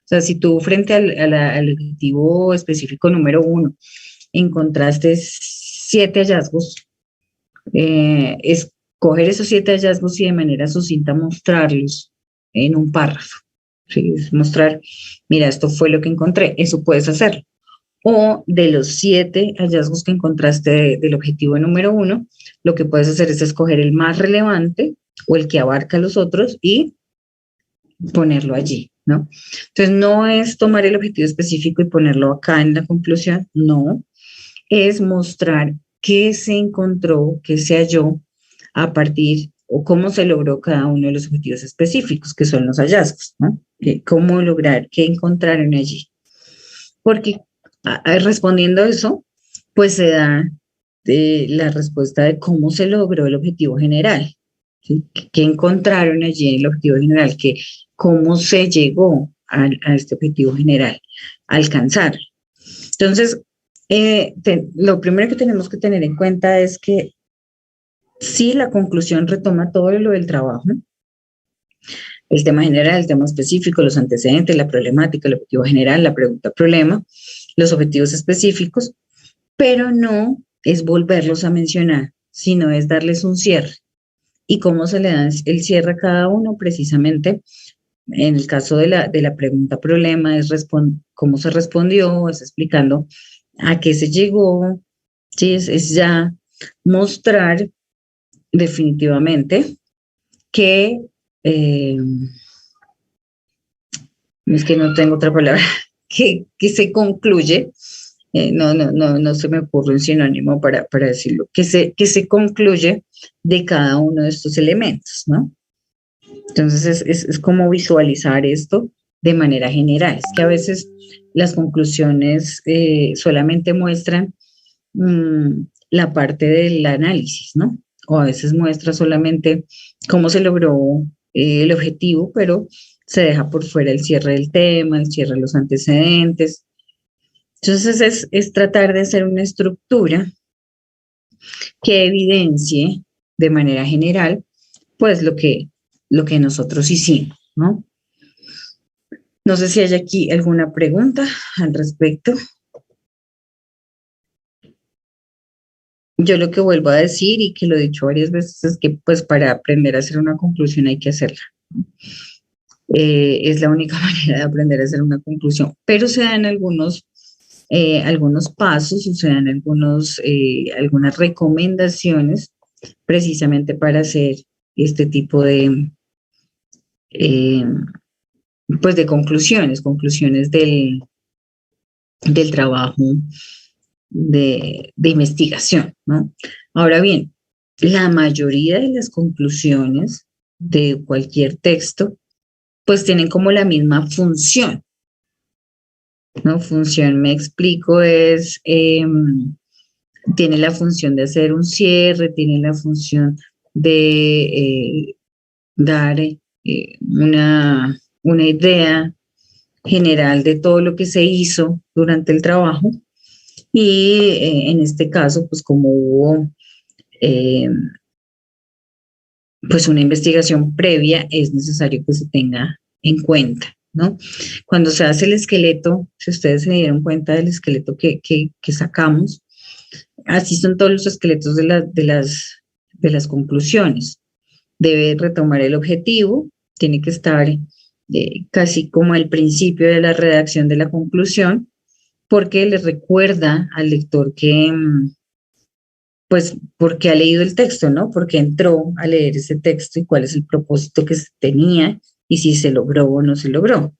sea, si tú frente al objetivo específico número 1 encontraste 7 hallazgos, escoger esos 7 hallazgos y de manera sucinta mostrarlos en un párrafo. ¿Sí? Es mostrar, mira, esto fue lo que encontré, eso puedes hacerlo. O de los 7 hallazgos que encontraste del objetivo número 1, lo que puedes hacer es escoger el más relevante o el que abarca a los otros y ponerlo allí, ¿no? Entonces, no es tomar el objetivo específico y ponerlo acá en la conclusión, no, es mostrar qué se encontró, qué se halló a partir o cómo se logró cada uno de los objetivos específicos, que son los hallazgos, ¿no? Cómo lograr, qué encontraron allí. Porque respondiendo a eso, pues se da la respuesta de cómo se logró el objetivo general, ¿sí? ¿Qué encontraron allí en el objetivo general? ¿Cómo se llegó a este objetivo general? A alcanzar. Entonces, lo primero que tenemos que tener en cuenta es que si la conclusión retoma todo lo del trabajo, el tema general, el tema específico, los antecedentes, la problemática, el objetivo general, la pregunta-problema, los objetivos específicos, pero no es volverlos a mencionar, sino es darles un cierre. ¿Y cómo se le da el cierre a cada uno? Precisamente, en el caso de la pregunta-problema, es cómo se respondió, es explicando a qué se llegó, ¿sí? Es ya mostrar definitivamente que, es que no tengo otra palabra, que se concluye, no se me ocurre un sinónimo para decirlo, que se concluye de cada uno de estos elementos, ¿no? Entonces es como visualizar esto de manera general. Es que a veces las conclusiones solamente muestran la parte del análisis, ¿no? O a veces muestra solamente cómo se logró el objetivo, pero se deja por fuera el cierre del tema, el cierre de los antecedentes. Entonces es tratar de hacer una estructura que evidencie de manera general, pues lo que nosotros hicimos, ¿no? No sé si hay aquí alguna pregunta al respecto. Yo lo que vuelvo a decir y que lo he dicho varias veces es que pues para aprender a hacer una conclusión hay que hacerla. Es la única manera de aprender a hacer una conclusión, pero se dan algunos pasos o se dan algunas recomendaciones precisamente para hacer este tipo de, pues de conclusiones del trabajo de investigación, ¿no? Ahora bien, la mayoría de las conclusiones de cualquier texto, pues tienen como la misma función, ¿no? Función, me explico, tiene la función de hacer un cierre, tiene la función de dar una idea general de todo lo que se hizo durante el trabajo y en este caso, pues como hubo pues una investigación previa, es necesario que se tenga en cuenta, ¿no? Cuando se hace el esqueleto, si ustedes se dieron cuenta del esqueleto que sacamos, así son todos los esqueletos de las conclusiones. Debe retomar el objetivo, tiene que estar casi como al principio de la redacción de la conclusión, porque le recuerda al lector que, pues, porque ha leído el texto, ¿no? Porque entró a leer ese texto y cuál es el propósito que se tenía y si se logró o no se logró.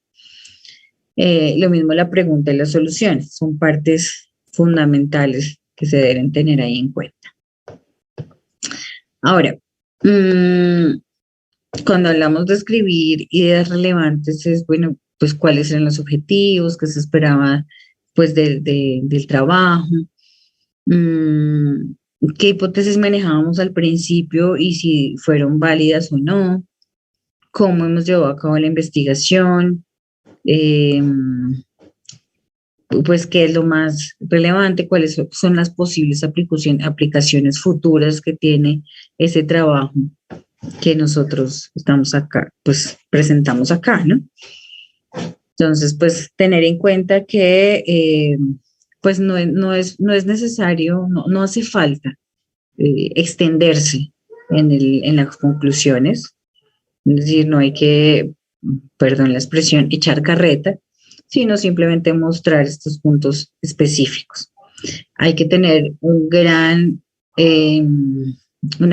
Lo mismo la pregunta y las soluciones, son partes fundamentales que se deben tener ahí en cuenta. Ahora, cuando hablamos de escribir ideas relevantes es, bueno, pues cuáles eran los objetivos, qué se esperaba pues del trabajo, qué hipótesis manejábamos al principio y si fueron válidas o no, cómo hemos llevado a cabo la investigación, eh, pues qué es lo más relevante, cuáles son las posibles aplicaciones futuras que tiene ese trabajo que nosotros estamos acá, pues presentamos acá, ¿no? Entonces, pues tener en cuenta que pues no es necesario, no hace falta extenderse en las conclusiones, es decir, no hay que, perdón la expresión, echar carreta, sino simplemente mostrar estos puntos específicos. Hay que tener una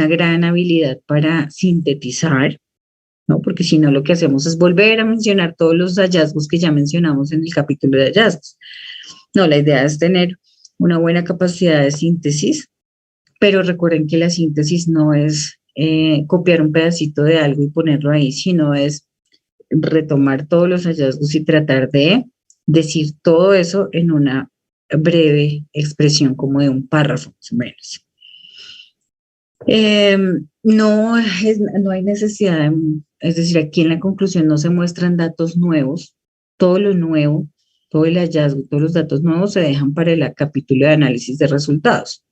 gran habilidad para sintetizar, ¿no? Porque si no, lo que hacemos es volver a mencionar todos los hallazgos que ya mencionamos en el capítulo de hallazgos. No, la idea es tener una buena capacidad de síntesis, pero recuerden que la síntesis no es copiar un pedacito de algo y ponerlo ahí, sino es retomar todos los hallazgos y tratar de decir todo eso en una breve expresión como de un párrafo, más o menos. No hay necesidad, es decir, aquí en la conclusión no se muestran datos nuevos, todo lo nuevo, todo el hallazgo, todos los datos nuevos se dejan para el capítulo de análisis de resultados.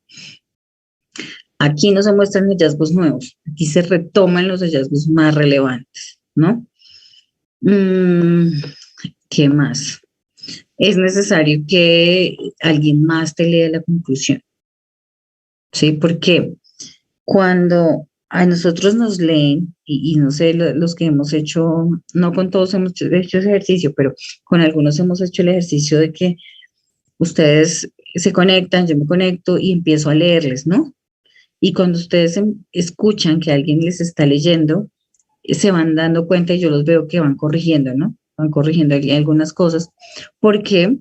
Aquí no se muestran hallazgos nuevos, aquí se retoman los hallazgos más relevantes, ¿no? ¿Qué más? Es necesario que alguien más te lea la conclusión, ¿sí? Porque cuando a nosotros nos leen, y no sé, los que hemos hecho, no con todos hemos hecho ese ejercicio, pero con algunos hemos hecho el ejercicio de que ustedes se conectan, yo me conecto y empiezo a leerles, ¿no? Y cuando ustedes escuchan que alguien les está leyendo, se van dando cuenta y yo los veo que van corrigiendo, ¿no? Van corrigiendo algunas cosas, porque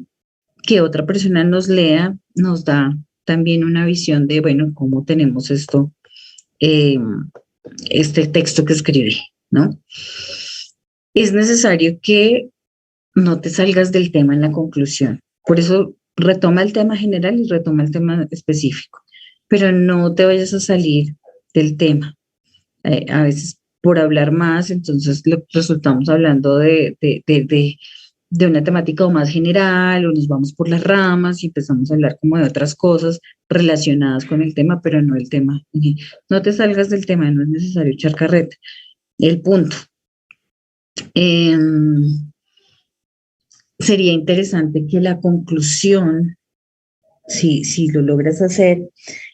que otra persona nos lea nos da también una visión de, bueno, cómo tenemos esto, este texto que escribí, ¿no? Es necesario que no te salgas del tema en la conclusión. Por eso retoma el tema general y retoma el tema específico, pero no te vayas a salir del tema. A veces por hablar más, entonces resultamos hablando de una temática o más general, o nos vamos por las ramas y empezamos a hablar como de otras cosas relacionadas con el tema, pero no el tema. No te salgas del tema, no es necesario echar carreta. El punto. Sería interesante que la conclusión, si lo logras hacer,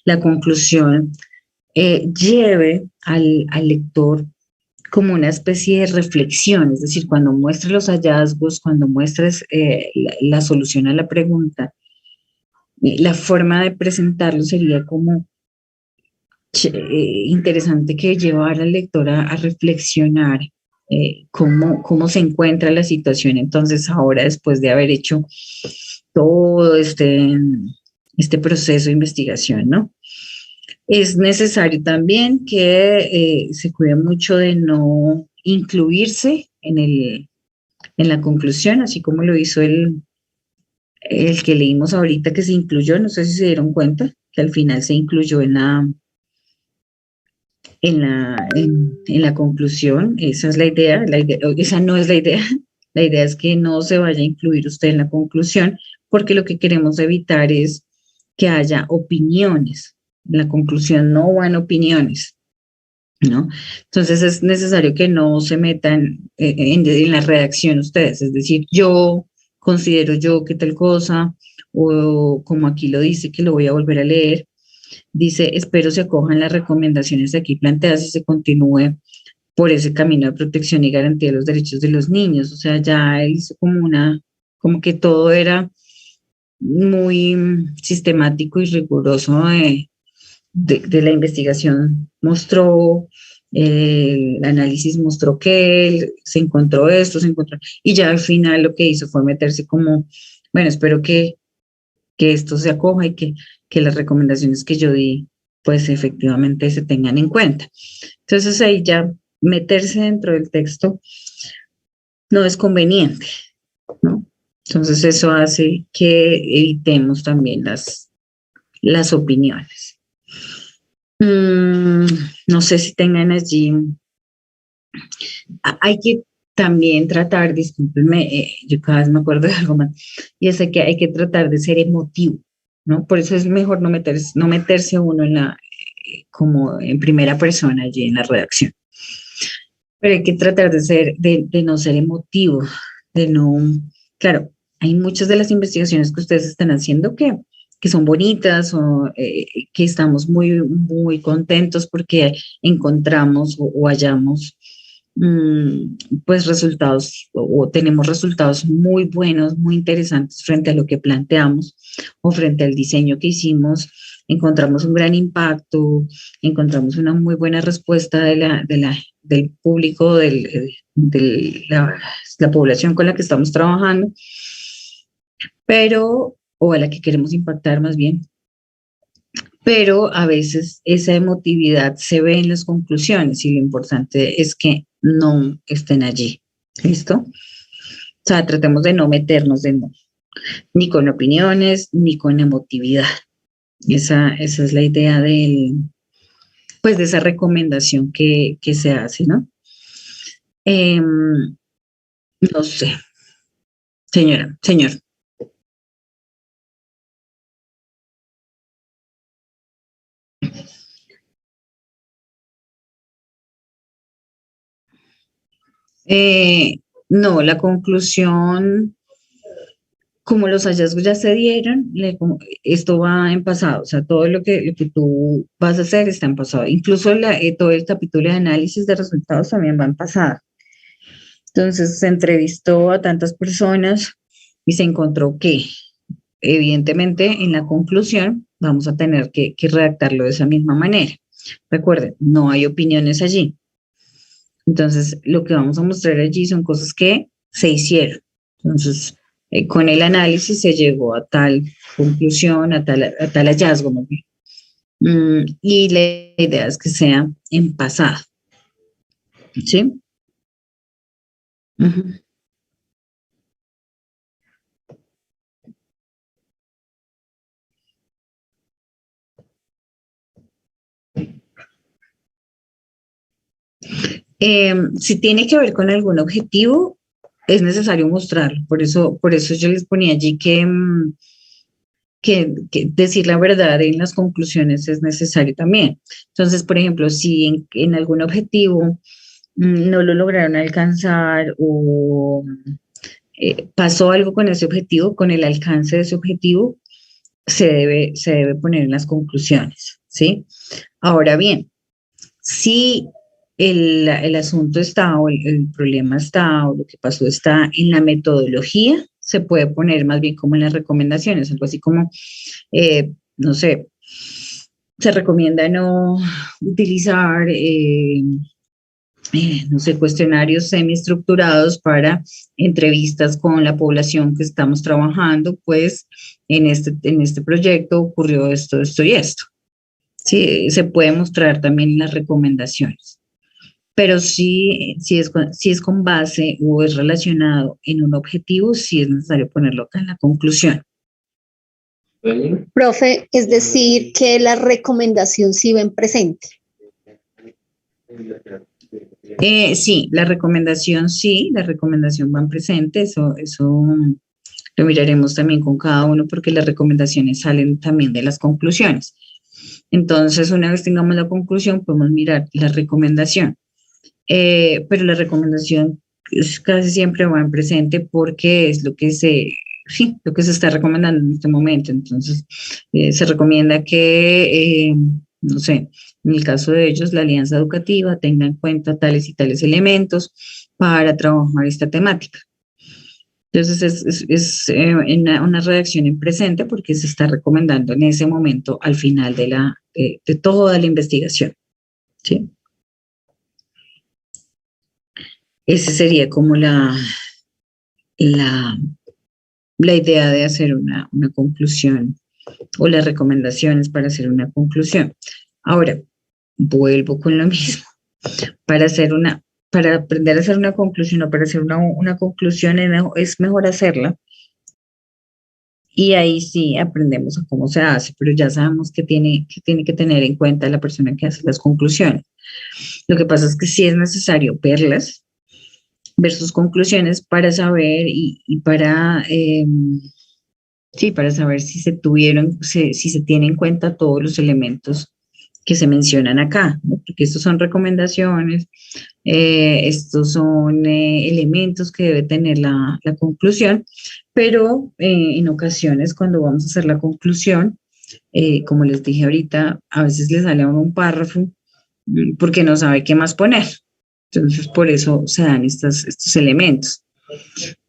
la conclusión lleve al lector como una especie de reflexión, es decir, cuando muestres los hallazgos, cuando muestres la solución a la pregunta, la forma de presentarlo sería como interesante que llevara al lector a reflexionar cómo se encuentra la situación entonces ahora después de haber hecho todo este proceso de investigación, ¿no? Es necesario también que se cuide mucho de no incluirse en la conclusión, así como lo hizo el que leímos ahorita que se incluyó, no sé si se dieron cuenta, que al final se incluyó en la conclusión. Esa es la idea, esa no es la idea es que no se vaya a incluir usted en la conclusión, porque lo que queremos evitar es que haya opiniones. En la conclusión no van opiniones, ¿no? Entonces es necesario que no se metan en la redacción ustedes, es decir, yo considero yo que tal cosa, o como aquí lo dice, que lo voy a volver a leer, dice, espero se acojan las recomendaciones aquí planteadas y se continúe por ese camino de protección y garantía de los derechos de los niños. O sea, ya hizo como que todo era muy sistemático y riguroso de la investigación. Mostró, el análisis mostró que se encontró esto, y ya al final lo que hizo fue meterse como, bueno, espero que esto se acoja y que las recomendaciones que yo di, pues efectivamente se tengan en cuenta. Entonces ahí ya meterse dentro del texto no es conveniente, ¿no? Entonces eso hace que evitemos también las opiniones. Mm, no sé si tengan allí. Hay que también tratar, discúlpenme, yo cada vez me acuerdo de algo más, y es que hay que tratar de ser emotivo, ¿no? Por eso es mejor no meterse uno en como en primera persona allí en la redacción. Pero hay que tratar de no ser emotivo, de no, claro, hay muchas de las investigaciones que ustedes están haciendo que son bonitas o que estamos muy contentos porque encontramos o hallamos pues resultados o tenemos resultados muy buenos, muy interesantes frente a lo que planteamos o frente al diseño que hicimos. Encontramos un gran impacto, encontramos una muy buena respuesta del público, la población con la que estamos trabajando, pero, o a la que queremos impactar más bien, pero a veces esa emotividad se ve en las conclusiones y lo importante es que no estén allí. ¿Listo? O sea, tratemos de no meternos ni con opiniones ni con emotividad. Esa es la idea pues de esa recomendación que se hace, ¿no? No sé, señor. No, la conclusión, como los hallazgos ya se dieron, esto va en pasado, o sea, todo lo que tú vas a hacer está en pasado. Incluso todo el capítulo de análisis de resultados también va en pasado. Entonces se entrevistó a tantas personas y se encontró que, evidentemente, en la conclusión vamos a tener que redactarlo de esa misma manera. Recuerden, no hay opiniones allí. Entonces, lo que vamos a mostrar allí son cosas que se hicieron. Entonces, con el análisis se llegó a tal conclusión, a tal hallazgo, más bien. Y la idea es que sea en pasado. ¿Sí? Uh-huh. Si tiene que ver con algún objetivo, es necesario mostrarlo. Por eso yo les ponía allí que decir la verdad en las conclusiones es necesario también. Entonces, por ejemplo, si en algún objetivo no lo lograron alcanzar o pasó algo con ese objetivo, con el alcance de ese objetivo, se debe poner en las conclusiones, ¿sí? Ahora bien, si el asunto está o el problema está o lo que pasó está en la metodología, se puede poner más bien como en las recomendaciones, algo así como, no sé, se recomienda no utilizar, no sé, cuestionarios semiestructurados para entrevistas con la población que estamos trabajando, pues en este proyecto ocurrió esto y esto. Sí, se puede mostrar también en las recomendaciones. Pero si es con base o es relacionado en un objetivo, sí es necesario ponerlo acá en la conclusión. Profe, es decir, que la recomendación sí va en presente. Sí, la recomendación va en presente, eso lo miraremos también con cada uno porque las recomendaciones salen también de las conclusiones. Entonces, una vez tengamos la conclusión, podemos mirar la recomendación. Pero la recomendación casi siempre va en presente porque es lo que lo que se está recomendando en este momento. Entonces, se recomienda que, no sé, en el caso de ellos, la alianza educativa tenga en cuenta tales y tales elementos para trabajar esta temática. Entonces, es una redacción en presente porque se está recomendando en ese momento al final de toda la investigación. ¿Sí? Esa sería como la idea de hacer una conclusión o las recomendaciones para hacer una conclusión. Ahora, vuelvo con lo mismo. Para aprender a hacer una conclusión o para hacer una conclusión es mejor hacerla Y ahí sí aprendemos a cómo se hace, pero ya sabemos que tiene que tener en cuenta la persona que hace las conclusiones. Lo que pasa es que sí es necesario verlas, ver sus conclusiones para saber y para, sí, para saber si se tuvieron, si se tienen en cuenta todos los elementos que se mencionan acá, ¿no? Porque estos son recomendaciones, estos son elementos que debe tener la conclusión, pero en ocasiones cuando vamos a hacer la conclusión, como les dije ahorita, a veces le sale a uno un párrafo porque no sabe qué más poner. Entonces, por eso se dan estos elementos.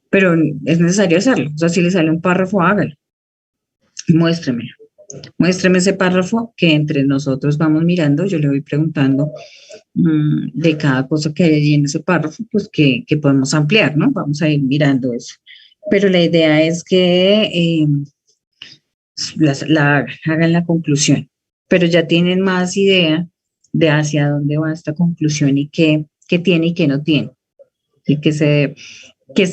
Pero es necesario hacerlo. O sea, si le sale un párrafo, hágalo. Muéstreme. Muéstreme ese párrafo que entre nosotros vamos mirando. Yo le voy preguntando de cada cosa que hay en ese párrafo, pues que podemos ampliar, ¿no? Vamos a ir mirando eso. Pero la idea es que hagan la conclusión, pero ya tienen más idea de hacia dónde va esta conclusión y qué tiene y qué no tiene, y qué se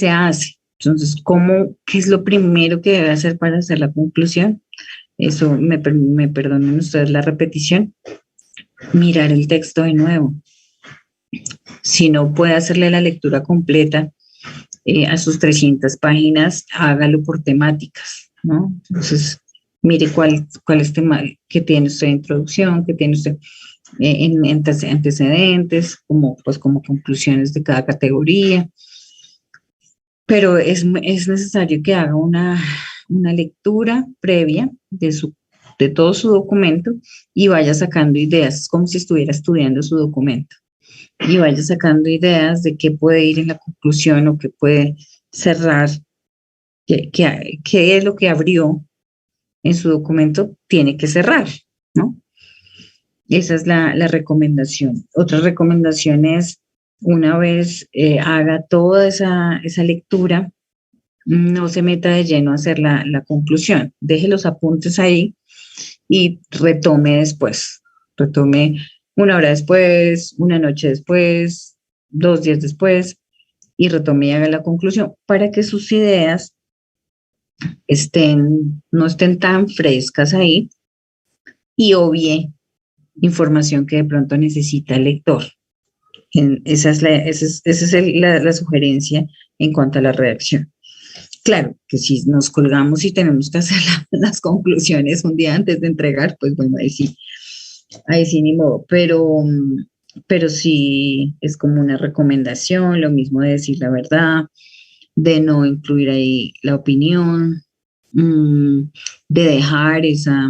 hace. Entonces, ¿qué es lo primero que debe hacer para hacer la conclusión? Eso, me perdonen ustedes la repetición, mirar el texto de nuevo. Si no puede hacerle la lectura completa a sus 300 páginas, hágalo por temáticas, ¿no? Entonces, mire cuál es tema que tiene usted de introducción, que tiene usted en antecedentes, como conclusiones de cada categoría. Pero es necesario que haga una lectura previa de todo su documento y vaya sacando ideas, es como si estuviera estudiando su documento, y vaya sacando ideas de qué puede ir en la conclusión o qué puede cerrar, qué es lo que abrió en su documento, tiene que cerrar, ¿no? Esa es la recomendación. Otra recomendación es, una vez haga toda esa lectura, no se meta de lleno a hacer la conclusión. Deje los apuntes ahí y retome después. Retome una hora después, una noche después, 2 días después, y retome y haga la conclusión para que sus ideas no estén tan frescas ahí y obvie información que de pronto necesita el lector. Esa es la sugerencia en cuanto a la redacción. Claro, que si nos colgamos y tenemos que hacer las conclusiones un día antes de entregar, pues bueno, ahí sí ni modo, pero sí es como una recomendación, lo mismo de decir la verdad, de no incluir ahí la opinión, de dejar esa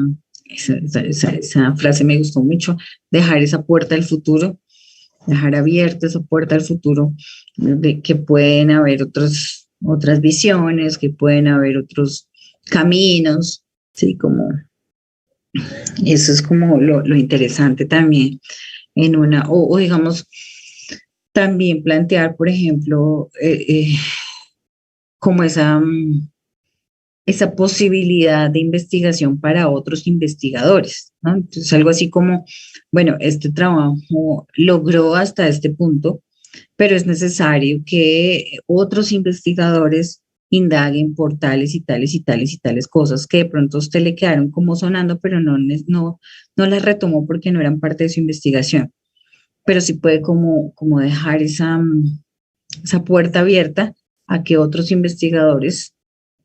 frase me gustó mucho, dejar esa puerta al futuro, dejar abierta esa puerta al futuro, de que pueden haber otras visiones, que pueden haber otros caminos, ¿sí? Como eso es como lo interesante también en o digamos, también plantear, por ejemplo, como esa posibilidad de investigación para otros investigadores, ¿no? Entonces, algo así como, bueno, este trabajo logró hasta este punto, pero es necesario que otros investigadores indaguen por tales y tales y tales y tales cosas que de pronto a usted le quedaron como sonando, pero no las retomó porque no eran parte de su investigación. Pero sí puede como dejar esa puerta abierta a que otros investigadores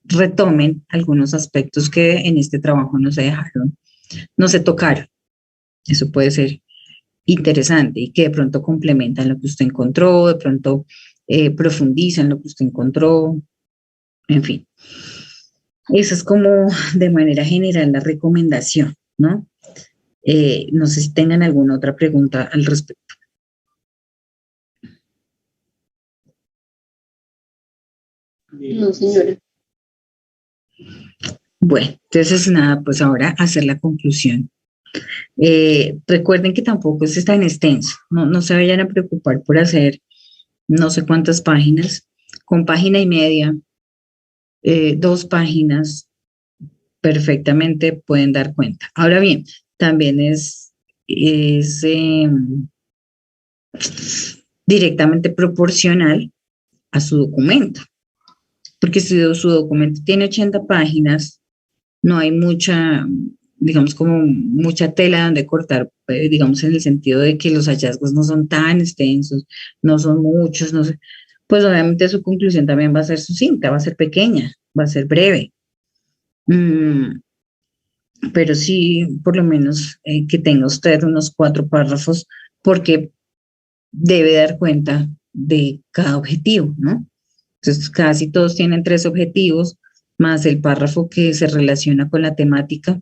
retomen algunos aspectos que en este trabajo no se tocaron. Eso puede ser interesante y que de pronto complementan lo que usted encontró, de pronto profundizan lo que usted encontró, en fin. Esa es como de manera general la recomendación, ¿no? No sé si tengan alguna otra pregunta al respecto. No, señora. Bueno, entonces nada, pues ahora hacer la conclusión. Recuerden que tampoco es tan extenso, no se vayan a preocupar por hacer no sé cuántas páginas, con página y media, 2 páginas, perfectamente pueden dar cuenta. Ahora bien, también es directamente proporcional a su documento, porque si su documento tiene 80 páginas no hay mucha, digamos, como mucha tela donde cortar, digamos, en el sentido de que los hallazgos no son tan extensos, no son muchos, no sé, pues obviamente su conclusión también va a ser sucinta, va a ser pequeña, va a ser breve. Pero sí, por lo menos que tenga usted unos 4 párrafos, porque debe dar cuenta de cada objetivo, ¿no? Entonces, casi todos tienen 3 objetivos, más el párrafo que se relaciona con la temática.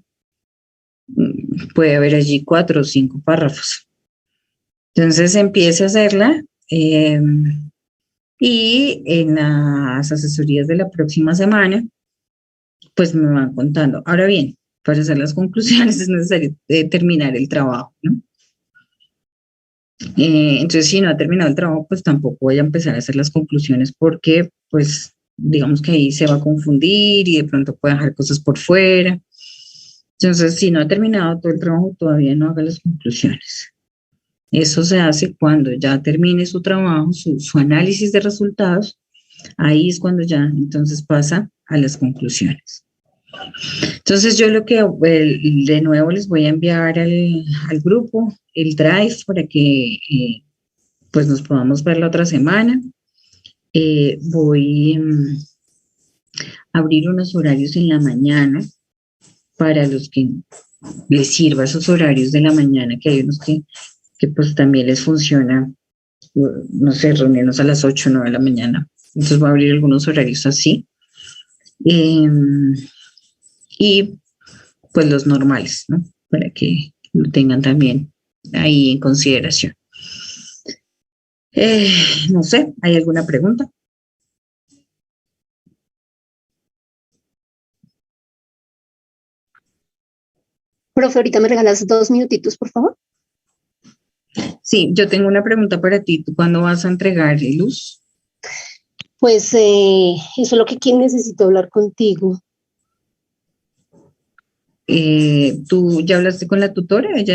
Puede haber allí 4 o 5 párrafos. Entonces, empiece a hacerla y en las asesorías de la próxima semana, pues me van contando. Ahora bien, para hacer las conclusiones es necesario terminar el trabajo, ¿no? Entonces, si no ha terminado el trabajo, pues tampoco voy a empezar a hacer las conclusiones porque, pues, digamos que ahí se va a confundir y de pronto puede dejar cosas por fuera. Entonces, si no ha terminado todo el trabajo, todavía no haga las conclusiones. Eso se hace cuando ya termine su trabajo, su análisis de resultados. Ahí es cuando ya entonces pasa a las conclusiones. Entonces yo lo que de nuevo les voy a enviar al grupo el drive para que pues nos podamos ver la otra semana. Voy a abrir unos horarios en la mañana para los que les sirva esos horarios de la mañana, que hay unos que pues también les funciona, no sé, reunirnos a las 8 o 9 de la mañana. Entonces voy a abrir algunos horarios así. Y pues los normales, ¿no? Para que lo tengan también ahí en consideración. No sé, ¿hay alguna pregunta? Profe, ahorita me regalas 2 minutitos, por favor. Sí, yo tengo una pregunta para ti. ¿Tú cuándo vas a entregar, Luz? Pues eso es lo que necesito hablar contigo. ¿Tú ya hablaste con la tutora? ¿Ella